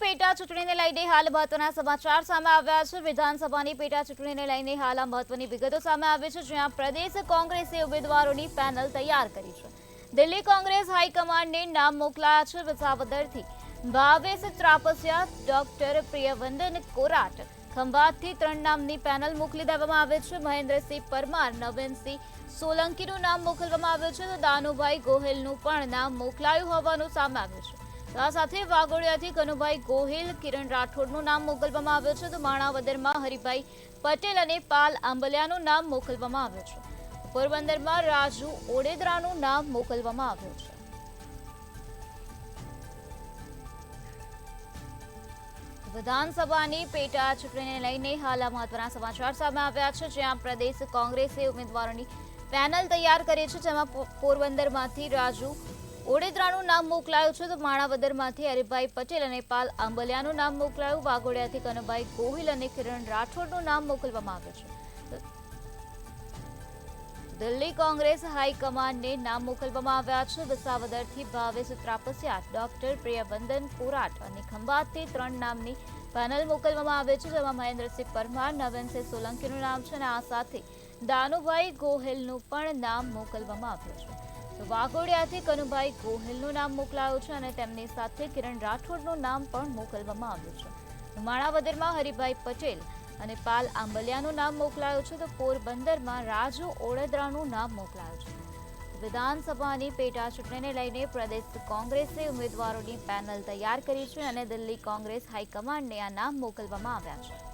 પેટા ચૂંટણીને લઈને હાલ મહત્વના સમાચાર સામે આવ્યા છે। વિધાનસભાની પેટા ચૂંટણીને લઈને હાલ આ મહત્વની વિગતો સામે આવી છે, જ્યાં પ્રદેશ કોંગ્રેસે ઉમેદવારોની પેનલ તૈયાર કરી છે। દિલ્હી કોંગ્રેસ હાઈકમાન્ડને નામ મોકલાયા છે। વિસાવદરથી ભાવેશ ત્રાપસિયા, ડોક્ટર પ્રિયવંદન કોરાટ, ખંભાતથી 3 નામની પેનલ મોકલી દેવામાં આવે છે। મહેન્દ્રસિંહ પરમાર, નવીનસિંહ સોલંકીનું નામ મોકલવામાં આવ્યું છે, તો દાનુભાઈ ગોહિલનું પણ નામ મોકલાયું હોવાનું સામે આવ્યું છે। આ સાથે વાઘોડિયાથી કનુભાઈ ગોહિલ, કિરણ રાઠોડનું નામ મોકલવામાં આવ્યું છે, તો માણાવદરમાં હરિભાઈ પટેલ અને પાલ આંબલિયાનું નામ મોકલવામાં આવ્યું છે। પોરબંદરમાં રાજુ ઓડેદરાનું નામ મોકલવામાં આવ્યું છે। વિધાનસભાની પેટા ચૂંટણીને લઈને હાલ આ મહત્વના સમાચાર સામે આવ્યા છે, જ્યાં પ્રદેશ કોંગ્રેસે ઉમેદવારોની પેનલ તૈયાર કરી છે, જેમાં પોરબંદરમાંથી રાજુ ઓડેદરાનું નામ મોકલાયું છે, તો માણાવદરમાંથી હરિભાઈ પટેલ અને પાલ આંબલિયાનું નામ મોકલાયું। વાઘોડિયાથી કનુભાઈ ગોહિલ અને કિરણ રાઠોડનું નામ મોકલવામાં આવ્યું છે। દિલ્હી કોંગ્રેસ હાઈકમાન્ડને નામ મોકલવામાં આવ્યા છે। વિસાવદરથી ભાવેશ ત્રાપસિયા, ડોક્ટર પ્રિયવંદન કોરાટ અને ખંભાતથી 3 નામની પેનલ મોકલવામાં આવે છે, જેમાં મહેન્દ્રસિંહ પરમાર, નવીનસિંહ સોલંકીનું નામ છે, અને આ સાથે દાનુભાઈ ગોહિલનું પણ નામ મોકલવામાં આવ્યું છે। તો વાઘોડિયાથી કનુભાઈ ગોહિલનું નામ મોકલાયું છે, અને તેમની સાથે કિરણ રાઠોડનું નામ પણ મોકલવામાં આવ્યું છે। માણાવદરમાં હરિભાઈ પટેલ અને પાલ આંબલિયાનું નામ મોકલાયું છે, તો પોરબંદરમાં રાજુ ઓડેદરાનું નામ મોકલાયું છે। વિધાનસભાની પેટા ચૂંટણીને લઈને પ્રદેશ કોંગ્રેસે ઉમેદવારોની પેનલ તૈયાર કરી છે, અને દિલ્હી કોંગ્રેસ હાઈકમાન્ડને આ નામ મોકલવામાં આવ્યા છે।